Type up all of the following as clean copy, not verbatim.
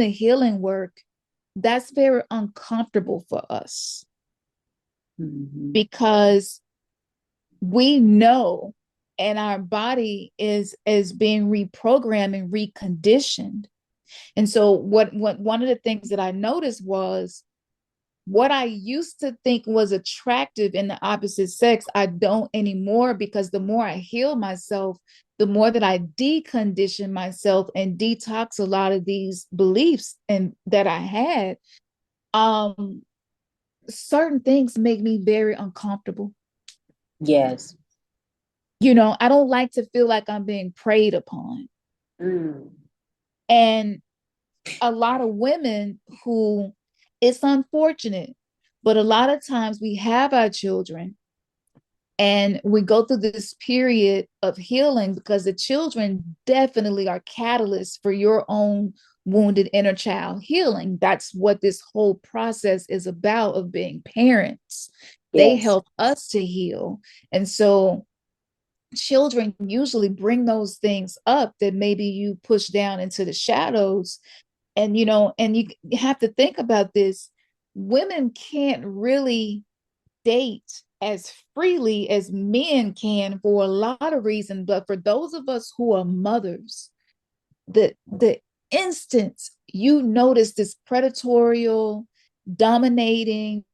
the healing work, that's very uncomfortable for us because we know, and our body is being reprogrammed and reconditioned. And so what one of the things that I noticed was what I used to think was attractive in the opposite sex, I don't anymore, because the more I heal myself, the more that I decondition myself and detox a lot of these beliefs and that I had. Certain things make me very uncomfortable. Yes. I don't like to feel like I'm being preyed upon. Mm. And a lot of women who, it's unfortunate, but a lot of times we have our children and we go through this period of healing because the children definitely are catalysts for your own wounded inner child healing. That's what this whole process is about, of being parents. They Yes. help us to heal. And so children usually bring those things up that maybe you push down into the shadows. And and you have to think about this. Women can't really date as freely as men can for a lot of reasons, but for those of us who are mothers, the instance you notice this predatorial, dominating,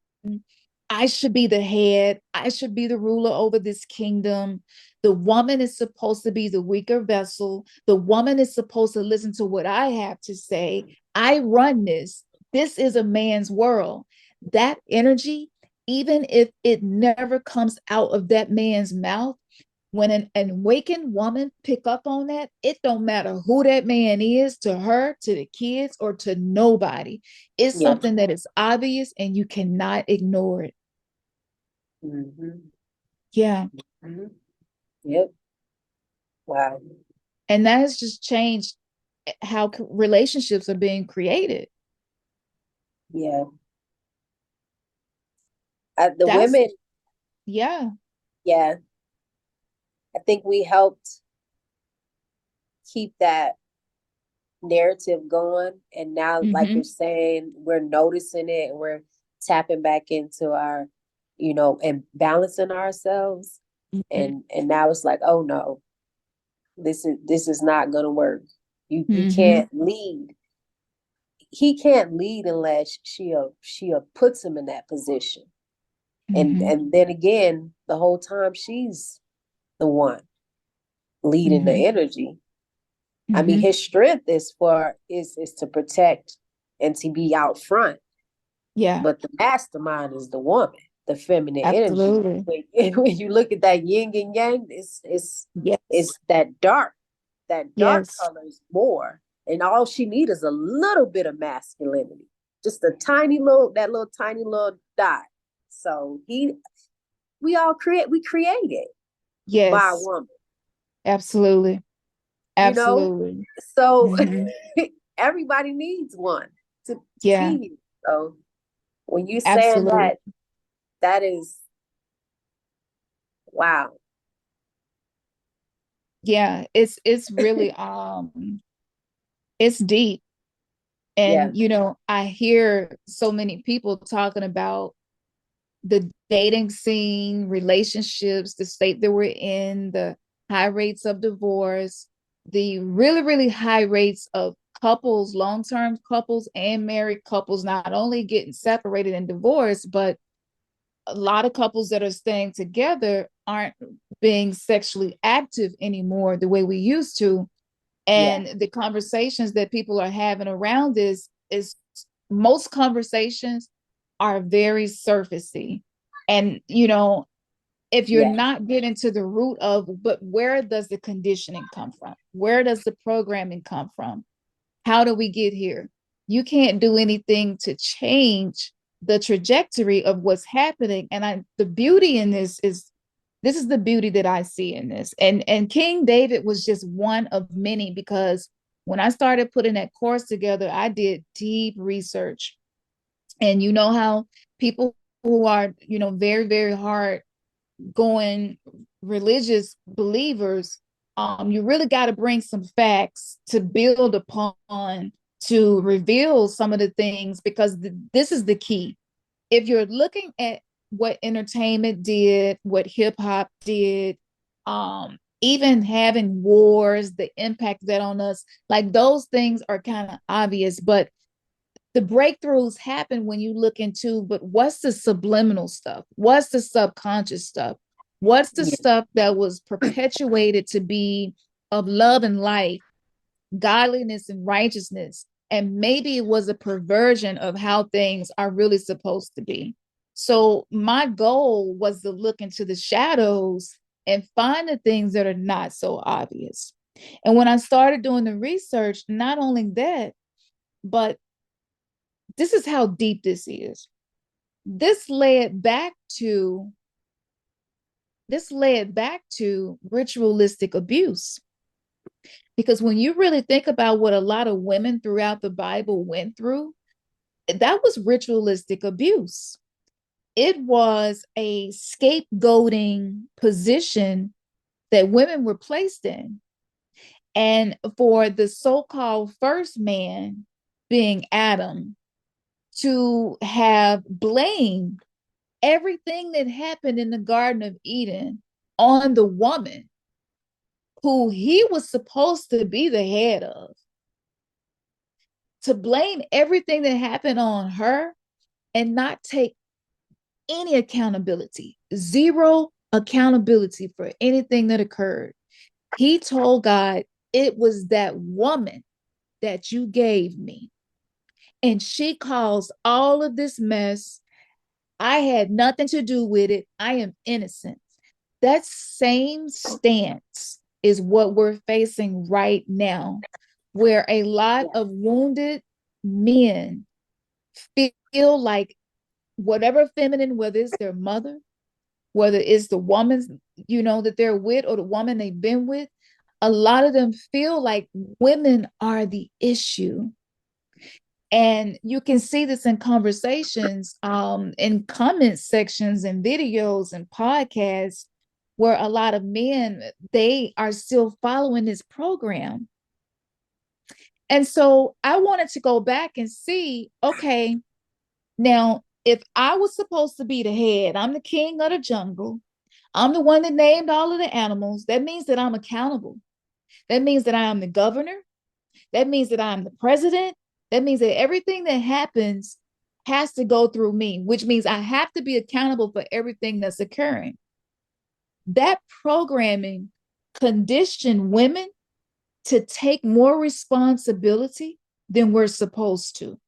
I should be the head, I should be the ruler over this kingdom, the woman is supposed to be the weaker vessel, the woman is supposed to listen to what I have to say, I run this is a man's world. That energy, even if it never comes out of that man's mouth, when an awakened woman pick up on that, it don't matter who that man is, to her, to the kids, or to nobody. It's Yes. something that is obvious and you cannot ignore it. Mm-hmm. Yeah. Mm-hmm. Yep. Wow. And that has just changed how relationships are being created. Yeah. The That's, women, yeah. yeah, I think we helped keep that narrative going. And now, like you're Mm-hmm. saying, we're noticing it and we're tapping back into our, and balancing ourselves. Mm-hmm. And now it's like, oh no, this is not gonna work. You Mm-hmm. can't lead. He can't lead unless she'll puts him in that position. And Mm-hmm. and then again, the whole time she's the one leading the Mm-hmm. energy. I mean, Mm-hmm. his strength is to protect and to be out front, Yeah, but the mastermind is the woman, the feminine energy. absolutely. When you look at that yin and yang, Yes. it's that dark. That dark Yes. color is more, and all she needs is a little bit of masculinity, just a tiny little, that little tiny little dot. So we created by a Yes. woman, Absolutely. you know. Absolutely. So Mm-hmm. everybody needs one to Yeah, be here. So when you saying absolutely. that, that is wow. Yeah, it's really it's deep. Yeah. And I hear so many people talking about the dating scene, relationships, the state that we're in, the high rates of divorce, the really, really high rates of couples, long-term couples and married couples, not only getting separated and divorced, but a lot of couples that are staying together aren't being sexually active anymore the way we used to. Yeah. And the conversations that people are having around this is, most conversations are very surfacey. And if you're Yeah. not getting to the root of, but where does the conditioning come from, where does the programming come from, how do we get here, you can't do anything to change the trajectory of what's happening. And the beauty in this is the beauty that I see in this. And King David was just one of many, because when I started putting that course together, I did deep research. And you know how people who are, very, very hard going religious believers, you really got to bring some facts to build upon to reveal some of the things, because this is the key. If you're looking at what entertainment did, what hip hop did, even having wars, the impact that on us, like those things are kind of obvious, but the breakthroughs happen when you look into, but what's the subliminal stuff? What's the subconscious stuff? What's the Yeah. stuff that was perpetuated to be of love and life, godliness and righteousness? And maybe it was a perversion of how things are really supposed to be. So my goal was to look into the shadows and find the things that are not so obvious. And when I started doing the research, not only that, but this is how deep this is. This led back to ritualistic abuse. Because when you really think about what a lot of women throughout the Bible went through, that was ritualistic abuse. It was a scapegoating position that women were placed in. And for the so-called first man, being Adam, to have blamed everything that happened in the Garden of Eden on the woman who he was supposed to be the head of, to blame everything that happened on her and not take any accountability, zero accountability for anything that occurred. He told God, it was that woman that you gave me, and she caused all of this mess. I had nothing to do with it. I am innocent. That same stance is what we're facing right now, where a lot of wounded men feel like whatever feminine, whether it's their mother, whether it's the woman, that they're with, or the woman they've been with, a lot of them feel like women are the issue. And you can see this in conversations, in comment sections and videos and podcasts, where a lot of men, they are still following this program. And so I wanted to go back and see, okay, now if I was supposed to be the head, I'm the king of the jungle, I'm the one that named all of the animals, that means that I'm accountable. That means that I am the governor. That means that I'm the president. That means that everything that happens has to go through me, which means I have to be accountable for everything that's occurring. That programming conditioned women to take more responsibility than we're supposed to.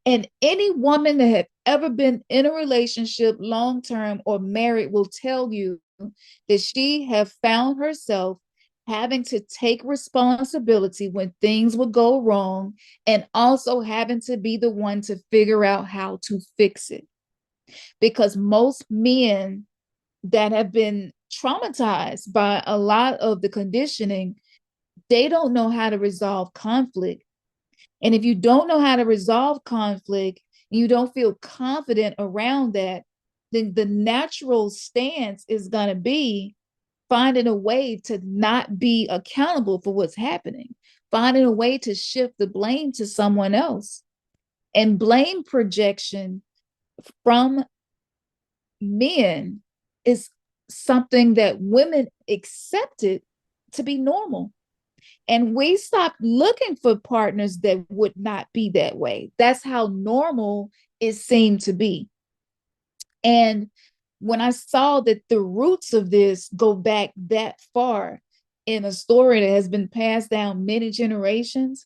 And any woman that had ever been in a relationship long term or married will tell you that she have found herself having to take responsibility when things would go wrong, and also having to be the one to figure out how to fix it. Because most men that have been traumatized by a lot of the conditioning, they don't know how to resolve conflict. And if you don't know how to resolve conflict, you don't feel confident around that, then the natural stance is going to be finding a way to not be accountable for what's happening, finding a way to shift the blame to someone else. And blame projection from men is something that women accepted to be normal. And we stopped looking for partners that would not be that way. That's how normal it seemed to be. And when I saw that the roots of this go back that far in a story that has been passed down many generations,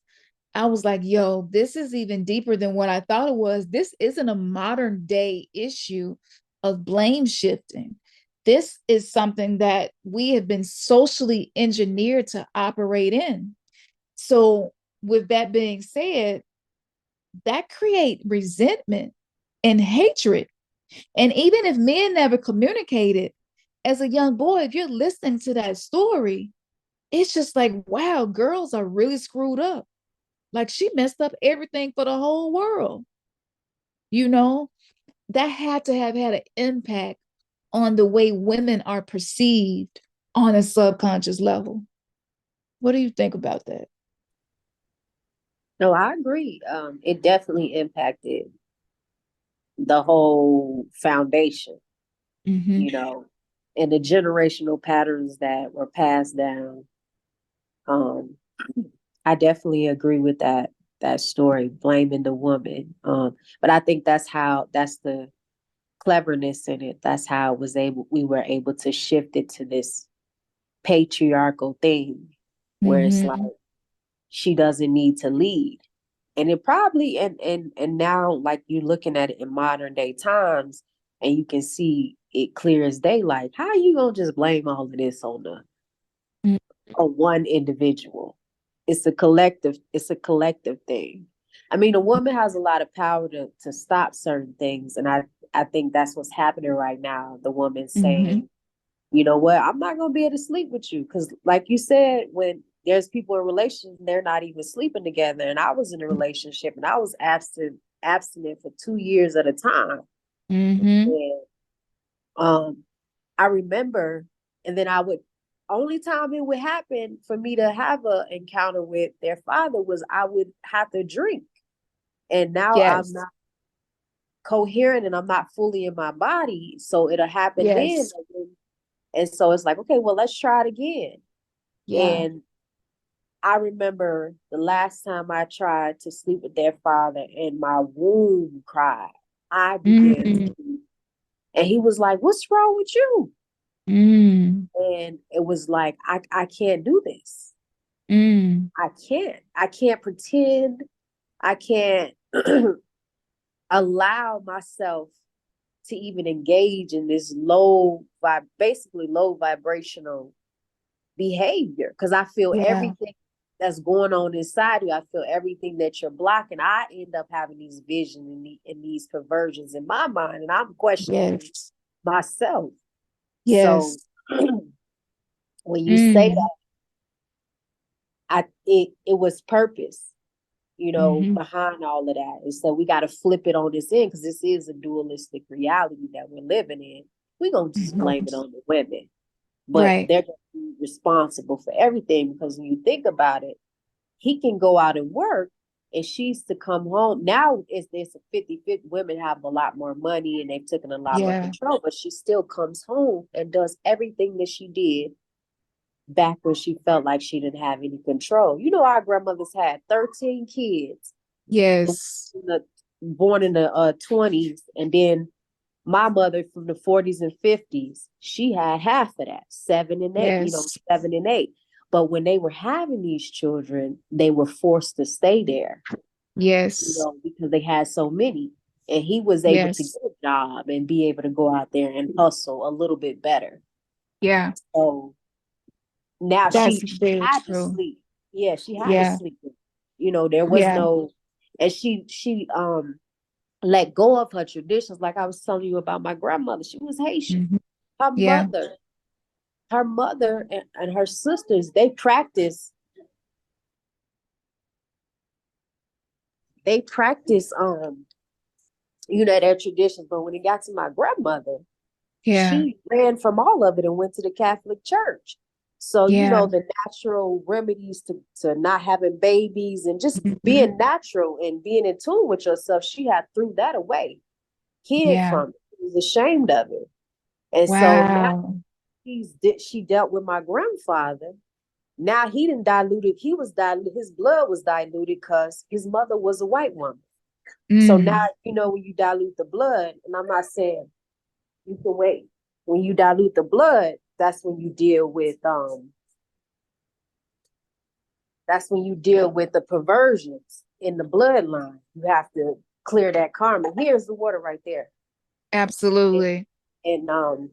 I was like, yo, this is even deeper than what I thought it was. This isn't a modern day issue of blame shifting. This is something that we have been socially engineered to operate in. So, with that being said, that create resentment and hatred. And even if men never communicated, as a young boy, if you're listening to that story, it's just like, wow, girls are really screwed up. Like, she messed up everything for the whole world. You know, that had to have had an impact on the way women are perceived on a subconscious level. What do you think about that? No, I agree. It definitely impacted the whole foundation, Mm-hmm. you know, and the generational patterns that were passed down. Um, I definitely agree with that story, blaming the woman. But I think that's the cleverness in it. That's how we were able to shift it to this patriarchal thing where it's like Mm-hmm. she doesn't need to lead. And it probably and now like you're looking at it in modern day times and you can see it clear as daylight. How are you gonna just blame all of this on one individual? It's a collective thing. I mean, a woman has a lot of power to stop certain things. And I think that's what's happening right now. The woman Mm-hmm. saying, you know what, I'm not gonna be able to sleep with you. Cause like you said, when there's people in relationships, they're not even sleeping together. And I was in a relationship and I was abstinent for 2 years at a time. Mm-hmm. And I remember, and then I would only time it would happen for me to have an encounter with their father was I would have to drink. And now I'm Yes. not coherent and I'm not fully in my body. So it'll happen then. Yes. And so it's like, okay, well, let's try it again. Yeah. And I remember the last time I tried to sleep with their father and my womb cried. I began to Mm-hmm. weep. And he was like, what's wrong with you? Mm. And it was like, I can't do this. Mm. I can't. I can't pretend. I can't allow myself to even engage in this basically low vibrational behavior because I feel Yeah. everything that's going on inside you. I feel everything that you're blocking. I end up having these visions and these perversions in my mind, and I'm questioning Yes. myself. So Yes. when you say Mm. that, it was purpose, Mm-hmm. behind all of that. And so we got to flip it on this end because this is a dualistic reality that we're living in. We're going to just Mm-hmm. blame it on the women, but Right. they're going to be responsible for everything because when you think about it, he can go out and work and she's to come home. Now it's a 50-50. Women have a lot more money and they've taken a lot more Yeah. control, but she still comes home and does everything that she did back when she felt like she didn't have any control. Our grandmothers had 13 kids, Yes. born in the 20s, and then my mother from the 40s and 50s, she had half of that, 7 and 8, Yes. 7 and 8. But when they were having these children, they were forced to stay there, Yes. because they had so many. And he was able to get Yes. a job and be able to go out there and hustle a little bit better. Yeah. So now That's she very had to true. sleep. Yeah, she had to Yeah. sleep. There was Yeah. no, and she let go of her traditions. Like I was telling you about my grandmother, she was Haitian. Mm-hmm. Her Yeah. mother, her mother and her sisters, they practice their traditions. But when it got to my grandmother, Yeah. she ran from all of it and went to the Catholic Church. So, Yeah. the natural remedies to not having babies and just Mm-hmm. being natural and being in tune with yourself, she had threw that away, hid Yeah. from it. She was ashamed of it. And so now Wow. she dealt with my grandfather. Now he didn't diluted, he was diluted, his blood was diluted because his mother was a white woman. So now, Mm. when you dilute the blood, and I'm not saying you can wait. When you dilute the blood, that's when you deal with the perversions in the bloodline. You have to clear that karma. Here's the water right there. And, Absolutely. and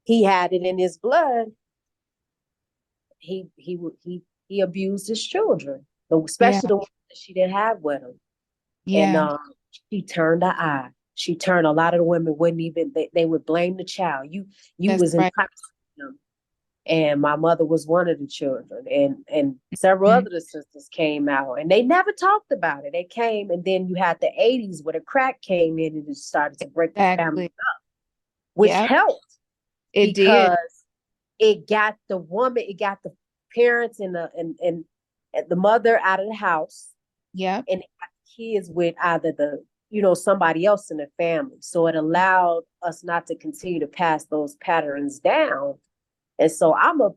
he had it in his blood. He abused his children, Yeah. especially the ones that she didn't have with him. And Yeah. she turned the eye. She turned a lot of the women wouldn't even they would blame the child. You That's was in right. them. And my mother was one of the children, and several Mhm. other sisters came out, and they never talked about it. They came, and then you had the '80s where the crack came in and it started to break the family, Exactly. which Yep. helped It did. because it got the woman, it got the parents and the mother out of the house, Yep. and kids with either the, somebody else in the family. So it allowed us not to continue to pass those patterns down. And so I'm a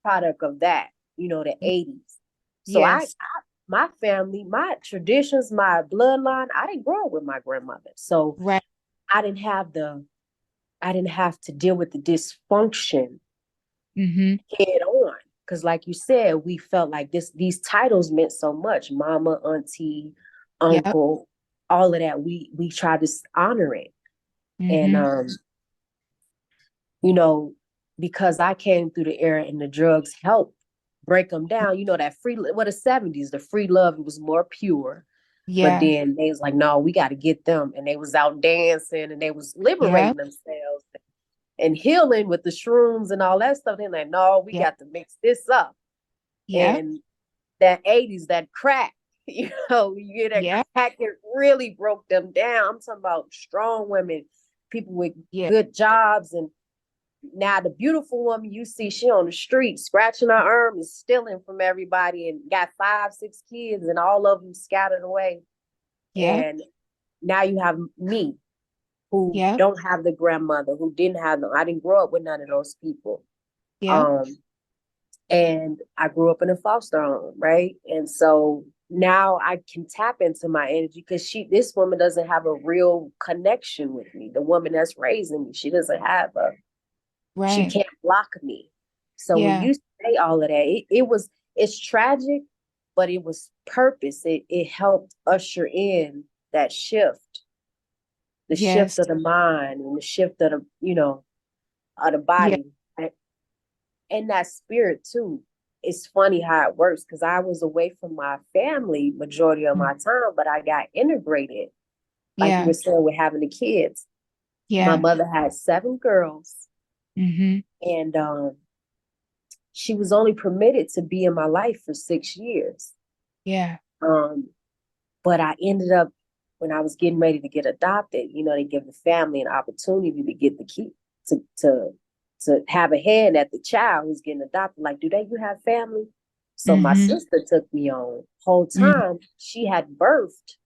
product of that, the 80s. So Yes. my family, my traditions, my bloodline, I didn't grow up with my grandmother. So Right. I didn't have the I didn't have to deal with the dysfunction Mm-hmm. head on. Because like you said, we felt like these titles meant so much. Mama, auntie, Yep. uncle, all of that. We tried to honor it. And Mm-hmm. you know, because I came through the era and the drugs helped break them down. That the 70s, the free love, it was more pure. But Yeah. then they was like, no, we got to get them. And they was out dancing and they was liberating Yep. themselves and healing with the shrooms and all that stuff. They're like, no, we Yep. got to mix this up. Yep. And that 80s, that crack, you get that Yep. crack, it really broke them down. I'm talking about strong women, people with Yeah. good jobs. And now the beautiful woman you see, she on the street scratching her arm and stealing from everybody and got 5, 6 kids and all of them scattered away. Yep. And now you have me who Yep. don't have the grandmother, who didn't have them. I didn't grow up with none of those people. Yep. Um, and I grew up in a foster home, right? And so now I can tap into my energy because this woman doesn't have a real connection with me. The woman that's raising me, she doesn't have she Right. can't block me. So when Yeah. you say all of that, it's tragic, but it was purpose. It helped usher in that shift, the shift Yes. of the mind and the shift of of the Yeah. body and that spirit too. It's funny how it works because I was away from my family majority of Mm. my time, but I got integrated, like you Yeah. were saying, with having the kids. My Yeah. mother had 7 girls, Mm-hmm. and she was only permitted to be in my life for 6 years. Yeah. Um, but I ended up when I was getting ready to get adopted. They give the family an opportunity to get the key to have a hand at the child who's getting adopted. Like, do you have family? So my Mm-hmm. sister took me on. Whole Mm-hmm. time she had birthed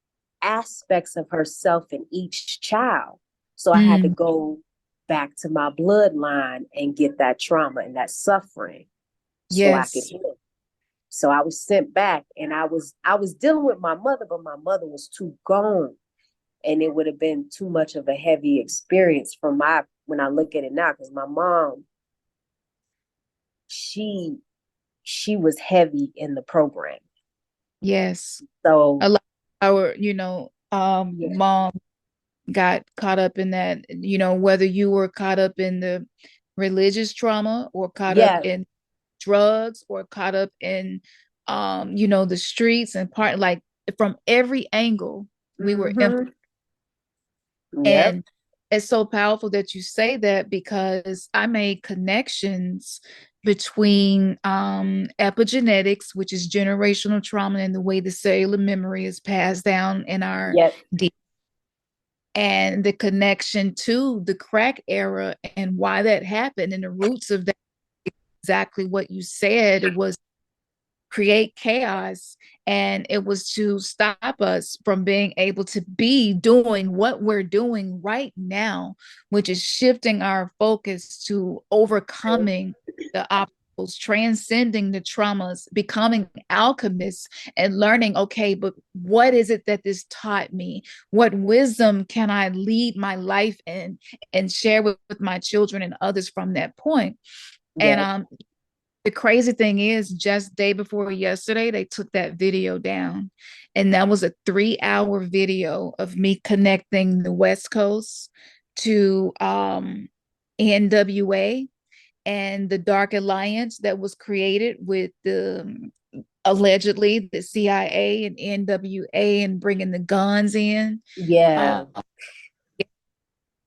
aspects of herself in each child. So I had to Mm. go back to my bloodline and get that trauma and that suffering so I could Yes. heal. So I was sent back and I was dealing with my mother, but my mother was too gone. And it would have been too much of a heavy experience from my when I look at it now, because my mom, she she was heavy in the program. Yes. So A lot of our, yeah, mom got caught up in that, whether you were caught up in the religious trauma or caught up yeah, in drugs or caught up in the streets and part like from every angle we were mm-hmm, yep, and it's so powerful that you say that because I made connections between epigenetics, which is generational trauma and the way the cellular memory is passed down in our yep, DNA, and the connection to the crack era and why that happened and the roots of that. Exactly what you said. It was create chaos, and it was to stop us from being able to be doing what we're doing right now, which is shifting our focus to overcoming the obstacles, transcending the traumas, becoming alchemists, and learning, okay, but what is it that this taught me? What wisdom can I lead my life in and share with my children and others from that point? And yep, the crazy thing is, just day before yesterday, they took that video down. And that was a 3-hour video of me connecting the West Coast to NWA and the Dark Alliance that was created with the allegedly the CIA and NWA and bringing the guns in. Uh, yeah,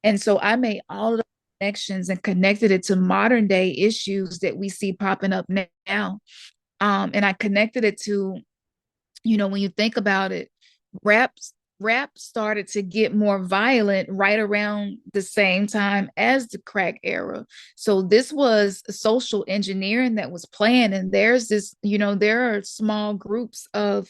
and so I made all of the connections and connected it to modern day issues that we see popping up now. And I connected it to, when you think about it, raps. rap started to get more violent right around the same time as the crack era. So this was social engineering that was planned. And there's this, there are small groups of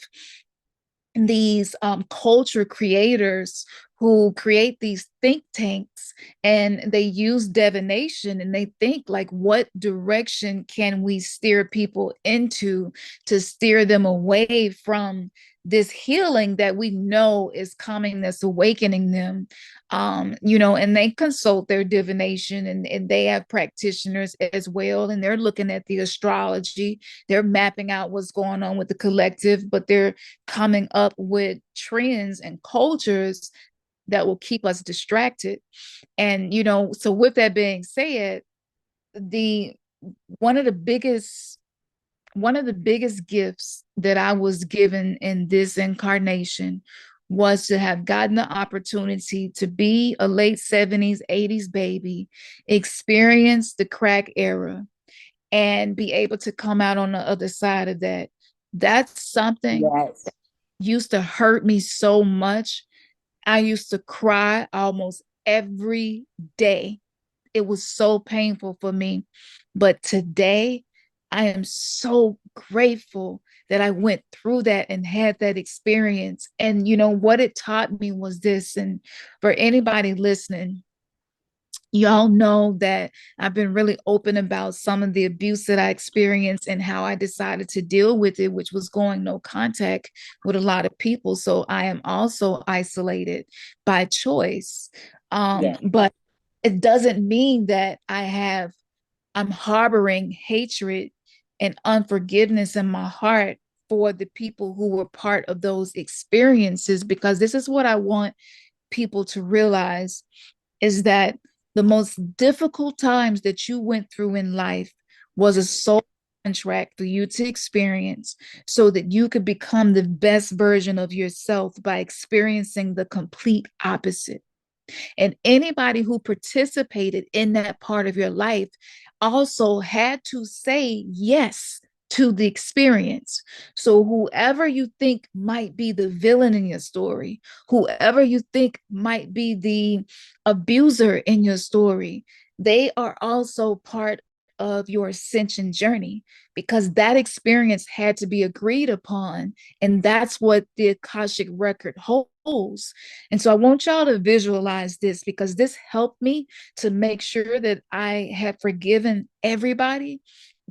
these culture creators who create these think tanks, and they use divination, and they think like, what direction can we steer people into to steer them away from this healing that we know is coming, that's awakening them. And they consult their divination, and they have practitioners as well, and they're looking at the astrology, they're mapping out what's going on with the collective, but they're coming up with trends and cultures that will keep us distracted. And so with that being said, the one of the biggest gifts that I was given in this incarnation was to have gotten the opportunity to be a late 70s, 80s baby, experience the crack era, and be able to come out on the other side of that. That's something Yes. that used to hurt me so much. I used to cry almost every day. It was so painful for me. But today, I am so grateful that I went through that and had that experience. And what it taught me was this. And for anybody listening, y'all know that I've been really open about some of the abuse that I experienced and how I decided to deal with it, which was going no contact with a lot of people. So I am also isolated by choice. Yeah. But it doesn't mean that I'm harboring hatred and unforgiveness in my heart for the people who were part of those experiences, because this is what I want people to realize, is that the most difficult times that you went through in life was a soul contract for you to experience, so that you could become the best version of yourself by experiencing the complete opposite. And anybody who participated in that part of your life also had to say yes to the experience. So, whoever you think might be the villain in your story, whoever you think might be the abuser in your story, they are also part of your ascension journey, because that experience had to be agreed upon. And that's what the Akashic record holds. And so I want y'all to visualize this, because this helped me to make sure that I have forgiven everybody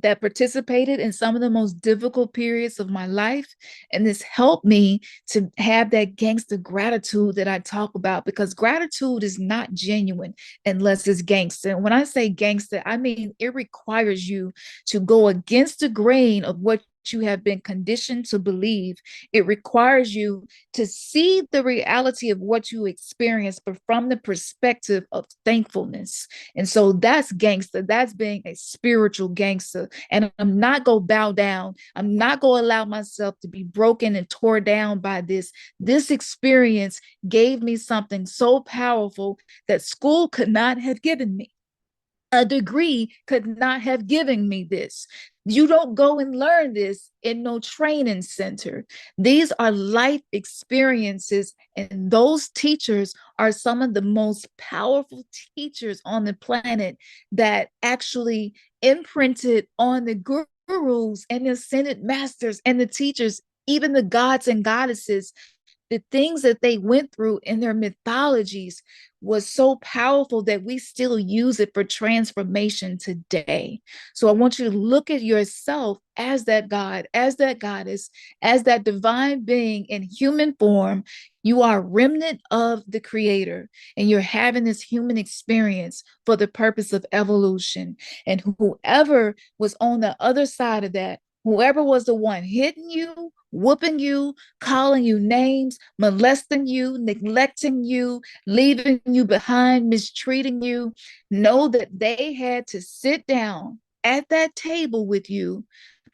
that participated in some of the most difficult periods of my life. And this helped me to have that gangster gratitude that I talk about, because gratitude is not genuine unless it's gangster. And when I say gangster, I mean it requires you to go against the grain of what you have been conditioned to believe. It requires you to see the reality of what you experience, but from the perspective of thankfulness. And so that's gangster. That's being a spiritual gangster. And I'm not going to bow down. I'm not going to allow myself to be broken and tore down by this. This experience gave me something so powerful that school could not have given me. A degree could not have given me this. You don't go and learn this in no training center. These are life experiences, and those teachers are some of the most powerful teachers on the planet that actually imprinted on the gurus and the ascended masters and the teachers, even the gods and goddesses. The things that they went through in their mythologies was so powerful that we still use it for transformation today. So I want you to look at yourself as that God, as that goddess, as that divine being in human form. You are a remnant of the creator, and you're having this human experience for the purpose of evolution. And whoever was on the other side of that, whoever was the one hitting you, whooping you, calling you names, molesting you, neglecting you, leaving you behind, mistreating you, know that they had to sit down at that table with you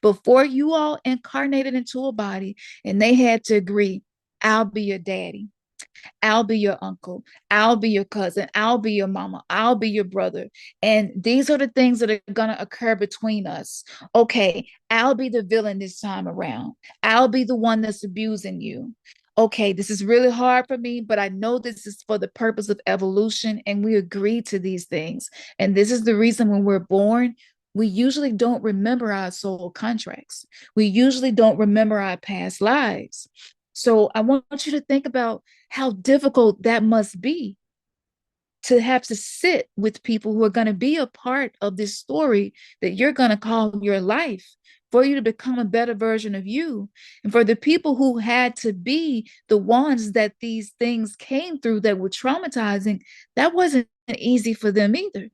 before you all incarnated into a body, and they had to agree, I'll be your daddy. I'll be your uncle. I'll be your cousin. I'll be your mama. I'll be your brother. And these are the things that are going to occur between us. Okay, I'll be the villain this time around. I'll be the one that's abusing you. Okay, this is really hard for me, but I know this is for the purpose of evolution, and we agree to these things. And this is the reason when we're born, we usually don't remember our soul contracts. We usually don't remember our past lives. So I want you to think about how difficult that must be to have to sit with people who are going to be a part of this story that you're going to call your life, for you to become a better version of you. And for the people who had to be the ones that these things came through that were traumatizing, that wasn't easy for them either.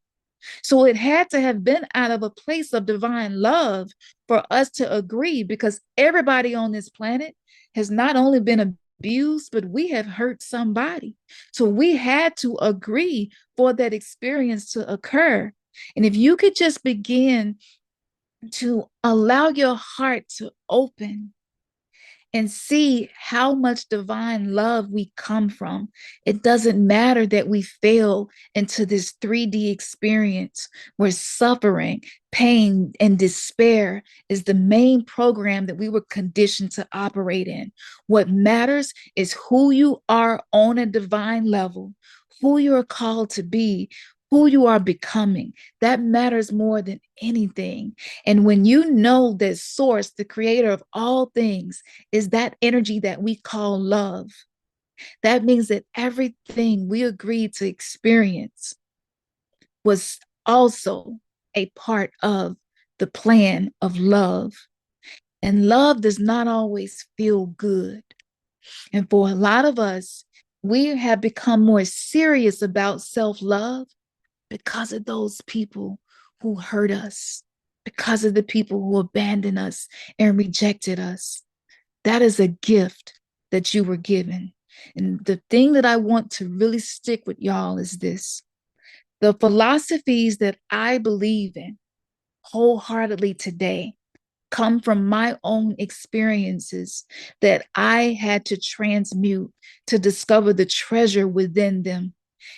So it had to have been out of a place of divine love for us to agree, because everybody on this planet has not only been abused, but we have hurt somebody. So we had to agree for that experience to occur. And if you could just begin to allow your heart to open and see how much divine love we come from. It doesn't matter that we fell into this 3D experience where suffering, pain, and despair is the main program that we were conditioned to operate in. What matters is who you are on a divine level, who you are called to be, who you are becoming. That matters more than anything. And when you know that source, the creator of all things, is that energy that we call love, that means that everything we agreed to experience was also a part of the plan of love. And love does not always feel good. And for a lot of us, we have become more serious about self-love because of those people who hurt us, because of the people who abandoned us and rejected us. That is a gift that you were given. And the thing that I want to really stick with y'all is this: the philosophies that I believe in wholeheartedly today come from my own experiences that I had to transmute to discover the treasure within them.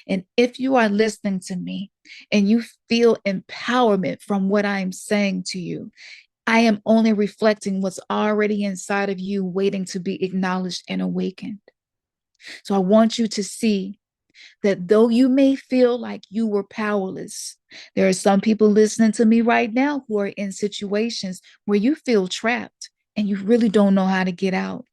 And if you are listening to me and you feel empowerment from what I'm saying to you, I am only reflecting what's already inside of you, waiting to be acknowledged and awakened. So I want you to see that though you may feel like you were powerless, there are some people listening to me right now who are in situations where you feel trapped and you really don't know how to get out.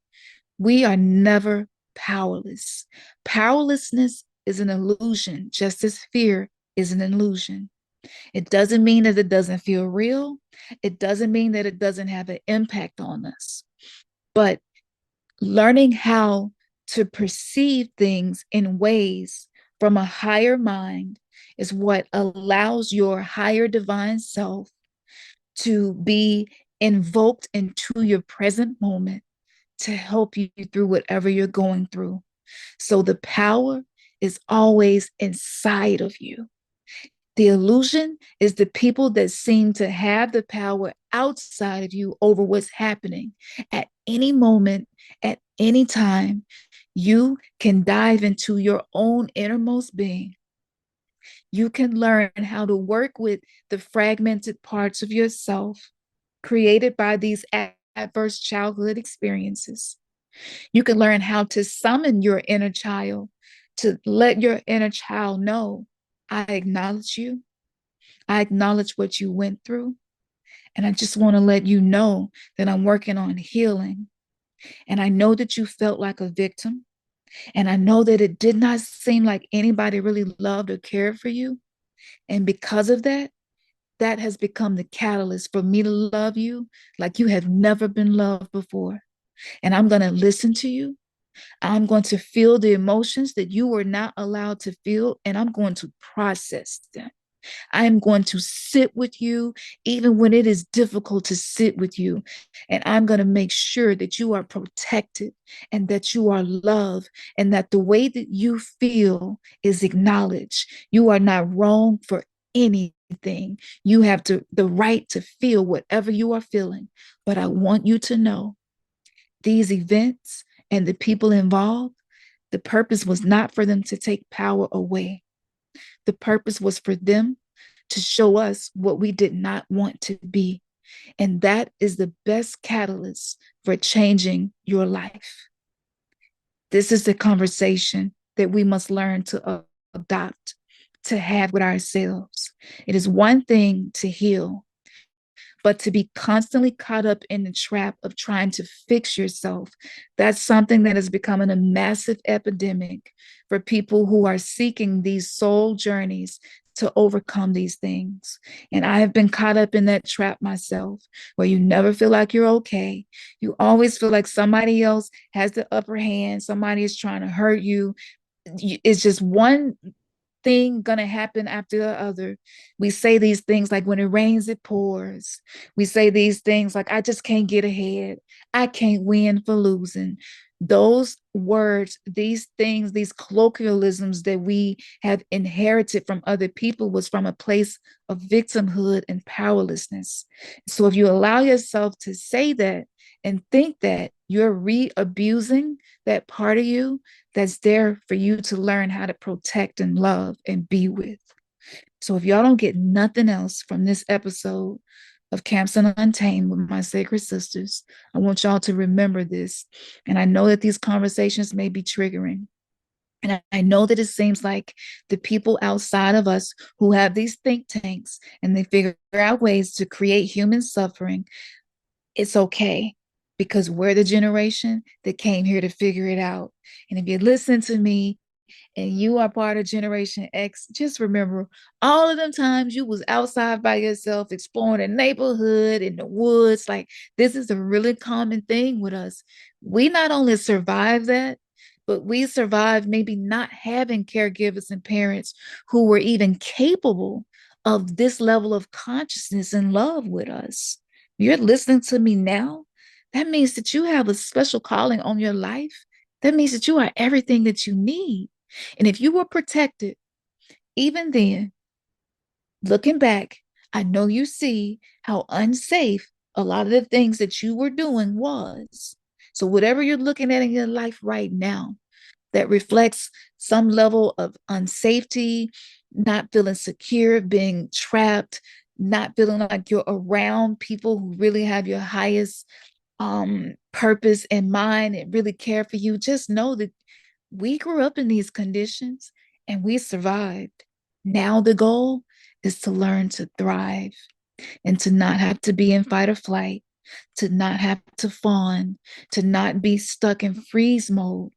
We are never powerless. Powerlessness is an illusion, just as fear is an illusion. It doesn't mean that it doesn't feel real. It doesn't mean that it doesn't have an impact on us. But learning how to perceive things in ways from a higher mind is what allows your higher divine self to be invoked into your present moment to help you through whatever you're going through. So the power is always inside of you. The illusion is the people that seem to have the power outside of you over what's happening. At any moment, at any time, you can dive into your own innermost being. You can learn how to work with the fragmented parts of yourself created by these adverse childhood experiences. You can learn how to summon your inner child, to let your inner child know, I acknowledge you. I acknowledge what you went through. And I just want to let you know that I'm working on healing. And I know that you felt like a victim. And I know that it did not seem like anybody really loved or cared for you. And because of that, that has become the catalyst for me to love you like you have never been loved before. And I'm going to listen to you. I'm going to feel the emotions that you were not allowed to feel, and I'm going to process them. I'm going to sit with you, even when it is difficult to sit with you. And I'm going to make sure that you are protected and that you are loved and that the way that you feel is acknowledged. You are not wrong for anything. You have the right to feel whatever you are feeling. But I want you to know these events and the people involved, The purpose was not for them to take power away. The purpose was for them to show us what we did not want to be. And that is the best catalyst for changing your life. This is the conversation that we must learn to adopt, to have with ourselves. It is one thing to heal, but to be constantly caught up in the trap of trying to fix yourself, that's something that is becoming a massive epidemic for people who are seeking these soul journeys to overcome these things. And I have been caught up in that trap myself, where you never feel like you're okay. You always feel like somebody else has the upper hand, somebody is trying to hurt you. It's just one thing gonna happen after the other. We say these things like, when it rains, it pours. We say these things like, I just can't get ahead. I can't win for losing. Those words, these things, these colloquialisms that we have inherited from other people was from a place of victimhood and powerlessness. So if you allow yourself to say that and think that, you're re-abusing that part of you that's there for you to learn how to protect and love and be with. So if y'all don't get nothing else from this episode of Khamsin Untamed with my Sacred Sisters, I want y'all to remember this. And I know that these conversations may be triggering. And I know that it seems like the people outside of us who have these think tanks and they figure out ways to create human suffering, it's okay, because we're the generation that came here to figure it out. And if you listen to me and you are part of Generation X, just remember all of them times you was outside by yourself, exploring the neighborhood, in the woods. Like, this is a really common thing with us. We not only survived that, but we survived maybe not having caregivers and parents who were even capable of this level of consciousness and love with us. You're listening to me now. That means that you have a special calling on your life. That means that you are everything that you need. And if you were protected, even then, looking back, I know you see how unsafe a lot of the things that you were doing was. So whatever you're looking at in your life right now that reflects some level of unsafety, not feeling secure, being trapped, not feeling like you're around people who really have your highest purpose in mind and really care for you, just know that we grew up in these conditions and we survived. Now the goal is to learn to thrive and to not have to be in fight or flight, to not have to fawn, to not be stuck in freeze mode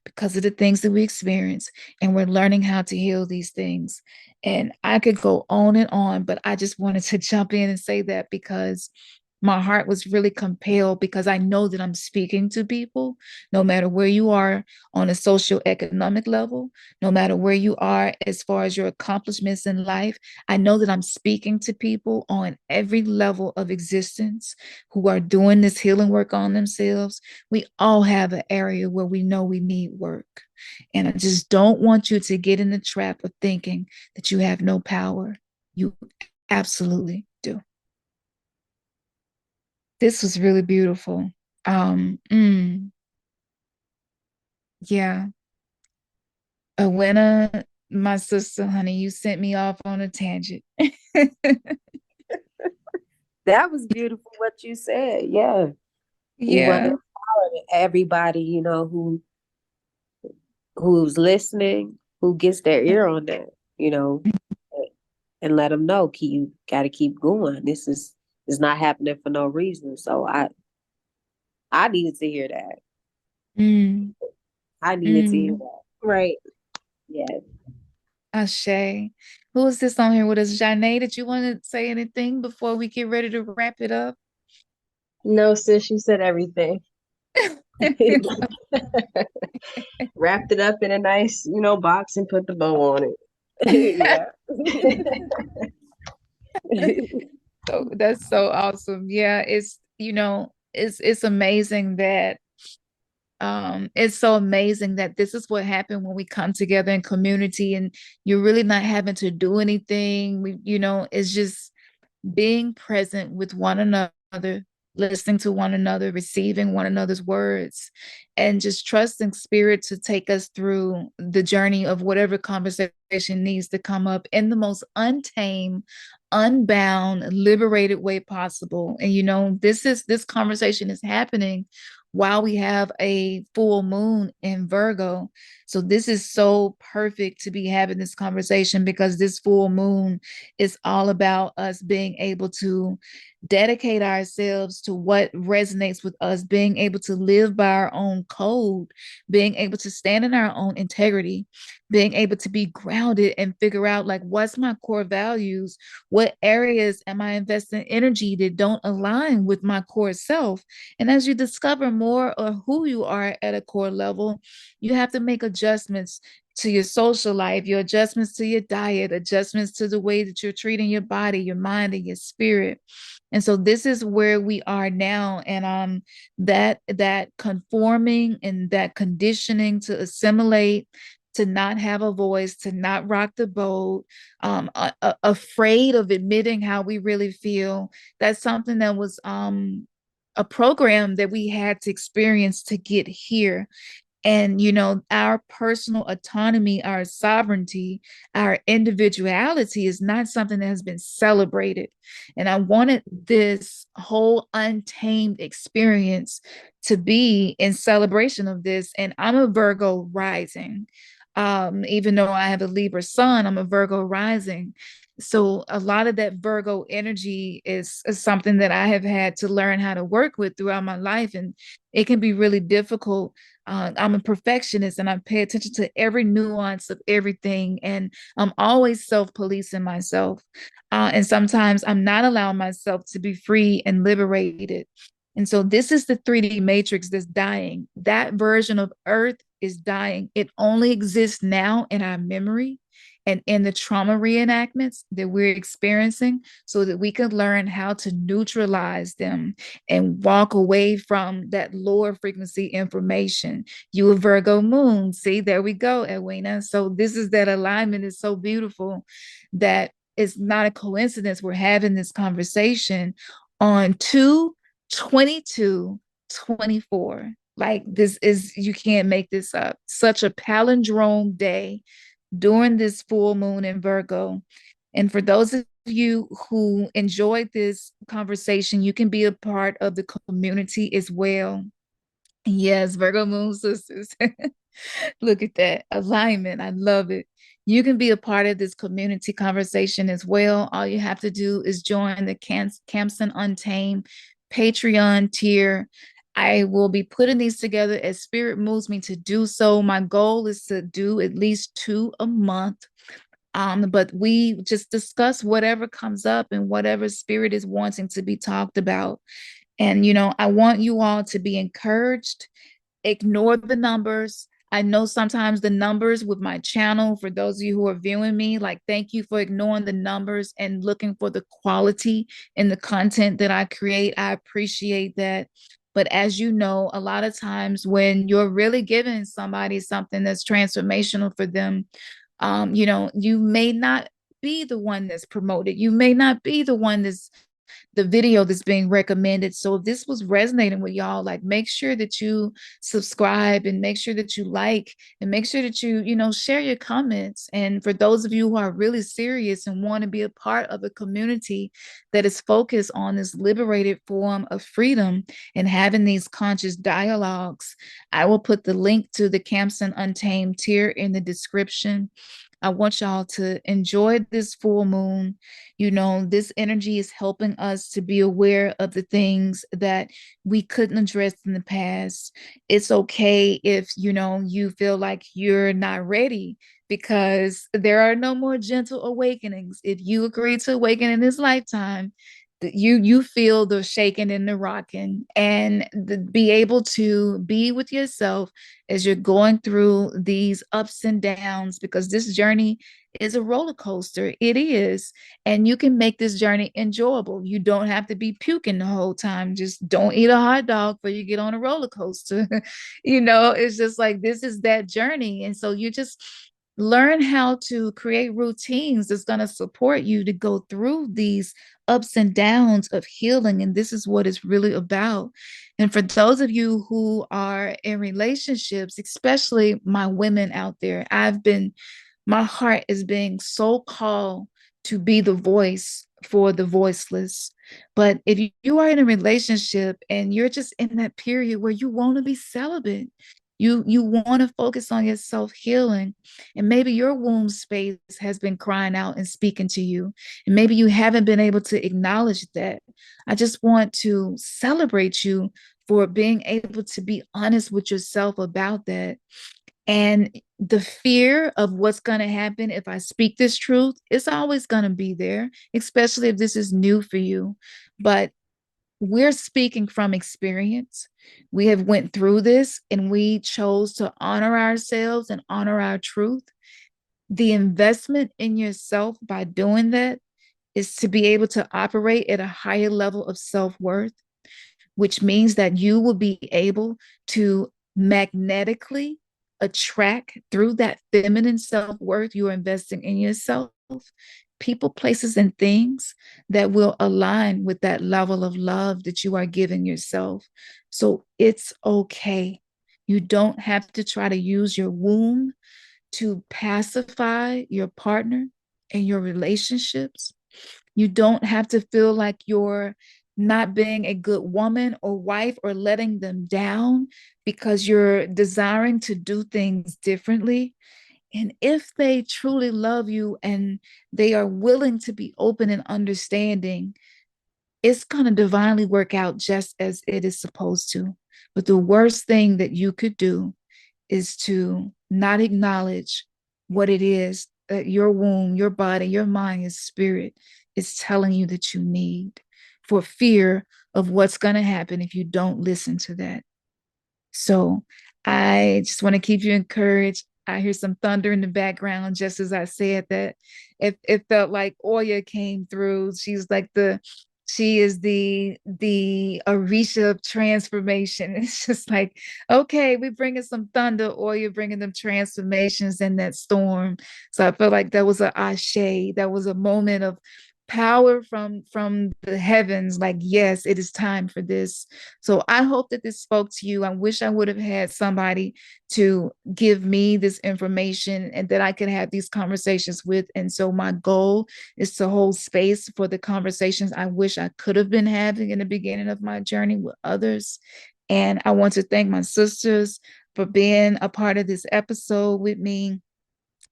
because of the things that we experience. And we're learning how to heal these things. And I could go on, but I just wanted to jump in and say that because my heart was really compelled, because I know that I'm speaking to people, no matter where you are on a socioeconomic level, no matter where you are as far as your accomplishments in life. I know that I'm speaking to people on every level of existence who are doing this healing work on themselves. We all have an area where we know we need work. And I just don't want you to get in the trap of thinking that you have no power. You absolutely do. This was really beautiful. Um, mm, yeah. Awena, my sister, honey, you sent me off on a tangent. That was beautiful what you said. Yeah. We want to Yeah. empower everybody, who's listening, who gets their ear on that, and let them know you got to keep going. This is not happening for no reason. So I needed to hear that. Mm, I needed to hear mm. that. Right. Yeah. Ashe. Who is this on here with us? Janae, did you want to say anything before we get ready to wrap it up? No, sis, you said everything. Wrapped it up in a nice, box and put the bow on it. Yeah. So that's so awesome. Yeah, it's amazing that it's so amazing that this is what happened when we come together in community and you're really not having to do anything. It's just being present with one another, listening to one another, receiving one another's words, and just trusting spirit to take us through the journey of whatever conversation needs to come up in the most untamed, unbound, liberated way possible. And this conversation is happening while we have a full moon in Virgo. So this is so perfect to be having this conversation, because this full moon is all about us being able to dedicate ourselves to what resonates with us, being able to live by our own code, being able to stand in our own integrity, being able to be grounded and figure out, like, what's my core values? What areas am I investing energy that don't align with my core self? And as you discover more of who you are at a core level, you have to make adjustments to your social life, your adjustments to your diet, adjustments to the way that you're treating your body, your mind, and your spirit. And so this is where we are now. And that conforming and that conditioning to assimilate, to not have a voice, to not rock the boat, afraid of admitting how we really feel. That's something that was a program that we had to experience to get here. And our personal autonomy, our sovereignty, our individuality is not something that has been celebrated. And I wanted this whole untamed experience to be in celebration of this. And I'm a Virgo rising. Even though I have a Libra sun, I'm a Virgo rising. So a lot of that Virgo energy is something that I have had to learn how to work with throughout my life. And it can be really difficult. I'm a perfectionist, and I pay attention to every nuance of everything. And I'm always self-policing myself. And sometimes I'm not allowing myself to be free and liberated. And so this is the 3D matrix that's dying. That version of Earth is dying. It only exists now in our memory and in the trauma reenactments that we're experiencing, so that we can learn how to neutralize them and walk away from that lower frequency information. You a Virgo moon. See, there we go, Edwina. So this is that alignment is so beautiful that it's not a coincidence we're having this conversation on 2/22/24. Like, this is, you can't make this up. Such a palindrome day during this full moon in Virgo. And for those of you who enjoyed this conversation, you can be a part of the community as well. Yes, Virgo moon sisters. Look at that alignment. I love it. You can be a part of this community conversation as well. All you have to do is join the Khamsin Untamed Patreon tier. I will be putting these together as spirit moves me to do so. My goal is to do at least 2 a month. But we just discuss whatever comes up and whatever spirit is wanting to be talked about. And, I want you all to be encouraged. Ignore the numbers. I know sometimes the numbers with my channel, for those of you who are viewing me, like, thank you for ignoring the numbers and looking for the quality in the content that I create. I appreciate that. But as you know, a lot of times when you're really giving somebody something that's transformational for them, you may not be the one that's promoted. You may not be the one that's the video that's being recommended. So if this was resonating with y'all, like, make sure that you subscribe and make sure that you like and make sure that you share your comments. And for those of you who are really serious and want to be a part of a community that is focused on this liberated form of freedom and having these conscious dialogues, I will put the link to the Khamsin Untamed tier in the description. I want y'all to enjoy this full moon. This energy is helping us to be aware of the things that we couldn't address in the past. It's okay if, you feel like you're not ready, because there are no more gentle awakenings. If you agree to awaken in this lifetime, you feel the shaking and the rocking, and be able to be with yourself as you're going through these ups and downs, because this journey is a roller coaster. It is. And you can make this journey enjoyable. You don't have to be puking the whole time. Just don't eat a hot dog before you get on a roller coaster. It's just like, this is that journey. And so you just learn how to create routines that's going to support you to go through these ups and downs of healing. And this is what it's really about. And for those of you who are in relationships, especially my women out there, my heart is being so called to be the voice for the voiceless. But if you are in a relationship and you're just in that period where you want to be celibate, you want to focus on your self-healing, and maybe your womb space has been crying out and speaking to you, and maybe you haven't been able to acknowledge that. I just want to celebrate you for being able to be honest with yourself about that. And the fear of what's going to happen if I speak this truth is always going to be there, especially if this is new for you. But we're speaking from experience. We have went through this and we chose to honor ourselves and honor our truth. The investment in yourself by doing that is to be able to operate at a higher level of self-worth, which means that you will be able to magnetically attract through that feminine self-worth you're investing in yourself, people, places, and things that will align with that level of love that you are giving yourself. So it's okay. You don't have to try to use your womb to pacify your partner and your relationships. You don't have to feel like you're not being a good woman or wife or letting them down because you're desiring to do things differently. And if they truly love you and they are willing to be open and understanding, it's going to divinely work out just as it is supposed to. But the worst thing that you could do is to not acknowledge what it is that your womb, your body, your mind, your spirit is telling you that you need, for fear of what's going to happen if you don't listen to that. So I just want to keep you encouraged. I hear some thunder in the background, just as I said that. It felt like Oya came through. She is the Orisha of transformation. It's just like, okay, we're bringing some thunder, or you're bringing them transformations in that storm. So I felt like that was a ashe. That was a moment of power from the heavens. Like, yes, it is time for this. So I hope that this spoke to you. I wish I would have had somebody to give me this information and that I could have these conversations with. And so my goal is to hold space for the conversations I wish I could have been having in the beginning of my journey with others. And I want to thank my sisters for being a part of this episode with me.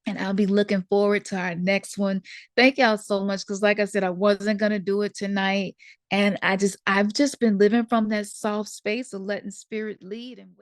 And I'll be looking forward to our next one. Thank y'all so much. Because like I said, I wasn't going to do it tonight. And I've just been living from that soft space of letting spirit lead and